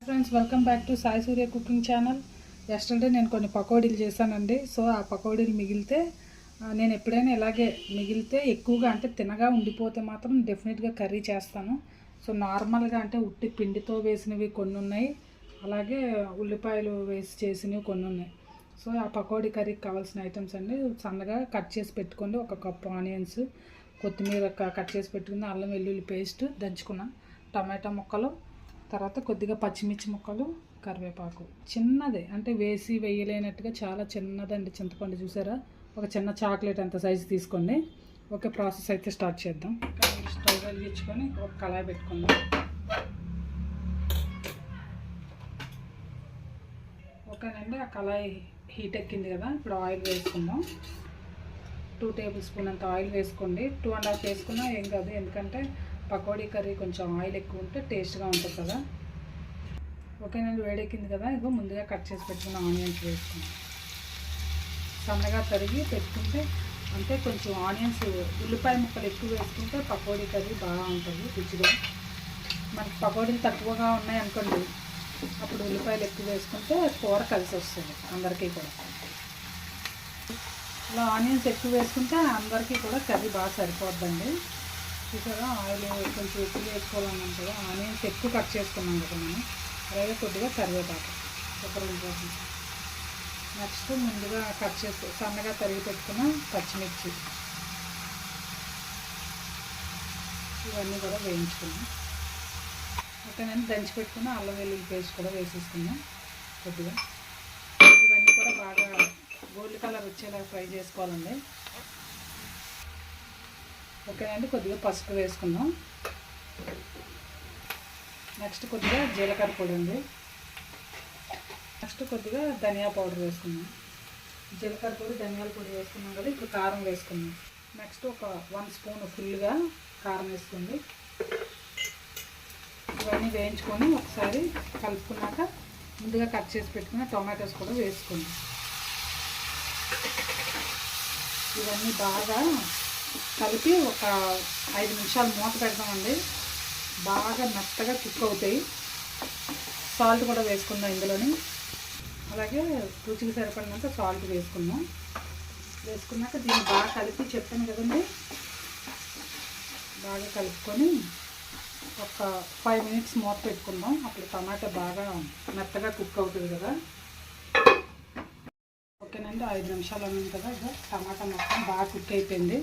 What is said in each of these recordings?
Friends, welcome back to Sai Surya cooking channel. Yesterday నేను కొన్ని పకోడీలు చేశానండి. సో ఆ పకోడీలు మిగిలితే నేను ఎప్పుడైనా ఇలాగే మిగిలితే ఎక్కువగా అంటే తినగా ఉండిపోతే మాత్రం డెఫినెట్గా కర్రీ చేస్తాను. సో నార్మల్గా అంటే ఉట్టి పిండితో వేసినవి కొన్ని ఉన్నాయి, అలాగే ఉల్లిపాయలు వేసి చేసినవి కొన్ని ఉన్నాయి. సో ఆ పకోడీ కర్రీకి కావాల్సిన ఐటమ్స్ అండి: సన్నగా కట్ చేసి పెట్టుకోండి ఒక కప్పు ఆనియన్స్, కొత్తిమీర కట్ చేసి పెట్టుకున్న, అల్లం వెల్లుల్లి పేస్ట్ దంచుకున్న, టమాటా ముక్కలు, తర్వాత కొద్దిగా పచ్చిమిర్చి ముక్కలు, కరివేపాకు చిన్నదే, అంటే వేసి వేయలేనట్టుగా చాలా చిన్నదండి చింతపండు. చూసారా, ఒక చిన్న చాక్లెట్ అంత సైజు తీసుకోండి. ఓకే, ప్రాసెస్ అయితే స్టార్ట్ చేద్దాం. స్టవ్ వెలిగించుకొని ఒక కళాయి పెట్టుకుందాం. ఓకేనండి, ఆ కళాయి హీట్ ఎక్కింది కదా, ఇప్పుడు ఆయిల్ వేసుకుందాం. 2 టేబుల్ స్పూన్ అంత ఆయిల్ వేసుకోండి. 2.5 వేసుకున్నా ఏం కాదు, ఎందుకంటే పకోడీ కర్రీ కొంచెం ఆయిల్ ఎక్కువ ఉంటే టేస్ట్గా ఉంటుంది కదా. ఓకేనండి, వేడెక్కింది కదా, ఇదిగో ముందుగా కట్ చేసి పెట్టుకున్న ఆనియన్స్ వేసుకుందాం. సన్నగా తరిగి పెట్టుకుంటే, అంటే కొంచెం ఆనియన్స్ ఉల్లిపాయ ముక్కలు ఎక్కువ వేసుకుంటే పకోడీ కర్రీ బాగా ఉంటుంది రుచిగా. మనకి పకోడీలు తక్కువగా ఉన్నాయి అనుకోండి, అప్పుడు ఉల్లిపాయలు ఎక్కువ వేసుకుంటే కూర కలిసి వస్తుంది అందరికీ కూడా. ఇలా ఆనియన్స్ ఎక్కువ వేసుకుంటే అందరికీ కూడా కర్రీ బాగా సరిపోద్దండి. చూసారా, ఆయిల్ కొంచెం ఎక్కువ వేసుకోవాలన్నాం కదా, ఆనియన్స్ ఎక్కువ కట్ చేసుకున్నాం కదా మనం. అలాగే కొద్దిగా కరివేపాకు ఒక 2 రోజులు. నెక్స్ట్ ముందుగా కట్ చేసి సన్నగా తరిగి పెట్టుకున్న పచ్చిమిర్చి, ఇవన్నీ కూడా వేయించుకున్నాం. ఓకేనండి, దంచి పెట్టుకున్న అల్లం వెల్లుల్లి పేస్ట్ కూడా వేసేసుకున్నాం కొద్దిగా. ఇవన్నీ కూడా బాగా గోల్డ్ కలర్ వచ్చేలా ఫ్రై చేసుకోవాలండి. ఓకేనండి, కొద్దిగా పసుపు వేసుకుందాం. నెక్స్ట్ కొద్దిగా జీలకర్ర పొడి ఉంది. నెక్స్ట్ కొద్దిగా ధనియా పౌడర్ వేసుకుందాం. జీలకర్ర పొడి, ధనియాల పొడి వేసుకున్నాం కదా, ఇప్పుడు కారం వేసుకుందాం. నెక్స్ట్ ఒక 1 స్పూన్ ఫుల్గా కారం వేసుకోండి. ఇవన్నీ వేయించుకొని ఒకసారి కలుపుకున్నాక ముందుగా కట్ చేసి పెట్టుకున్న టొమాటోస్ కూడా వేసుకోండి. ఇవన్నీ బాగా కలిపి ఒక 5 నిమిషాలు మూత పెడతామండి. బాగా మెత్తగా కుక్ అవుతాయి. సాల్ట్ కూడా వేసుకుందాం ఇందులోని. అలాగే రుచికి సరిపడినంత సాల్ట్ వేసుకుందాం. వేసుకున్నాక దీన్ని బాగా కలిపి, చెప్పాను కదండి, బాగా కలుపుకొని ఒక 5 మినిట్స్ మూత పెట్టుకుందాం. అప్పుడు టమాటా బాగా మెత్తగా కుక్ అవుతుంది కదా. ఓకేనండి, 5 నిమిషాలు అన్నాం కదా, టమాటా మొత్తం బాగా కుక్ అయిపోయింది.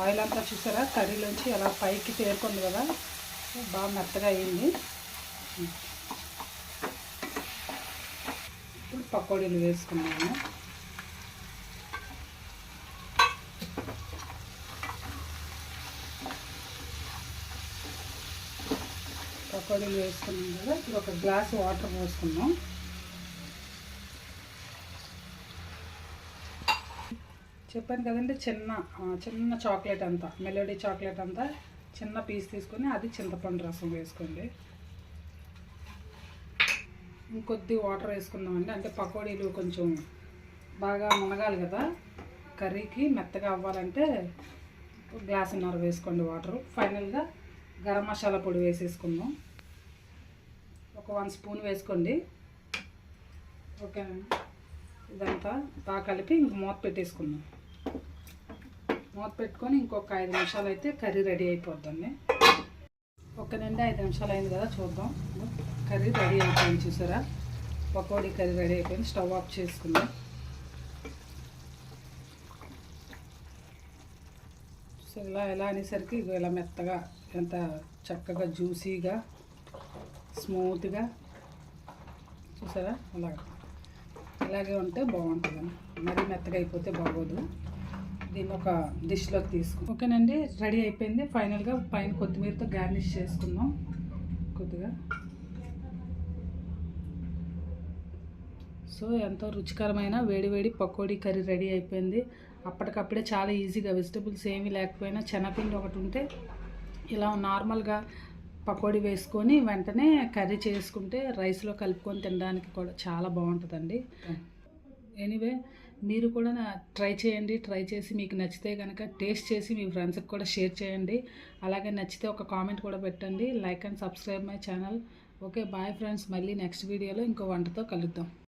ఆయిల్ అంతా చూసారా కర్రీలోంచి ఎలా పైకి తేరుకుంది కదా, బాగా మెత్తగా అయ్యింది. ఇప్పుడు పకోడీలు వేసుకున్నాము. పకోడీలు వేసుకున్నాం కదా, ఇప్పుడు ఒక గ్లాస్ వాటర్ పోసుకుందాం. చెప్పాను కదండి, చిన్న చాక్లెట్ అంతా, మెలోడీ చాక్లెట్ అంతా చిన్న పీస్ తీసుకొని అది చింతపండు రసం వేసుకోండి. ఇంకొద్ది వాటర్ వేసుకుందామండి, అంటే పకోడీలు కొంచెం బాగా మునగాలి కదా, కర్రీకి మెత్తగా అవ్వాలంటే గ్లాసున్నర వేసుకోండి వాటరు. ఫైనల్గా గరం మసాలా పొడి వేసేసుకుందాం. ఒక 1 స్పూన్ వేసుకోండి. ఓకేనండి, ఇదంతా బాగా కలిపి ఇంక మూత పెట్టేసుకుందాం. మూత పెట్టుకొని ఇంకొక 5 నిమిషాలు అయితే కర్రీ రెడీ అయిపోద్దండి. ఓకేనండి, 5 నిమిషాలు అయింది కదా, చూద్దాం. కర్రీ రెడీ అయిపోయింది, చూసారా, పకోడీ కర్రీ రెడీ అయిపోయింది. స్టవ్ ఆఫ్ చేసుకుందాం. సో ఇలా అనేసరికి ఇలా మెత్తగా, ఎంత చక్కగా జ్యూసీగా స్మూత్గా, చూసారా, ఇలాగే ఉంటే బాగుంటుందండి. మరీ మెత్తగా అయిపోతే బాగోదు. దీన్ని ఒక డిష్లోకి తీసుకుందాం. ఓకేనండి, రెడీ అయిపోయింది. ఫైనల్గా పైన కొత్తిమీరతో గార్నిష్ చేసుకుందాం కొద్దిగా. సో ఎంతో రుచికరమైన వేడివేడి పకోడీ కర్రీ రెడీ అయిపోయింది. అప్పటికప్పుడే చాలా ఈజీగా, వెజిటబుల్స్ ఏమీ లేకపోయినా శనగపిండి ఒకటి ఉంటే ఇలా నార్మల్గా పకోడీ వేసుకొని వెంటనే కర్రీ చేసుకుంటే రైస్లో కలుపుకొని తినడానికి కూడా చాలా బాగుంటుందండి. ఎనీవే, మీరు కూడా ట్రై చేయండి. ట్రై చేసి మీకు నచ్చితే కనుక టేస్ట్ చేసి మీ ఫ్రెండ్స్కి కూడా షేర్ చేయండి. అలాగే నచ్చితే ఒక కామెంట్ కూడా పెట్టండి. Like and subscribe my channel. Okay bye friends, మళ్ళీ నెక్స్ట్ వీడియోలో ఇంకో వంటతో కలుద్దాం.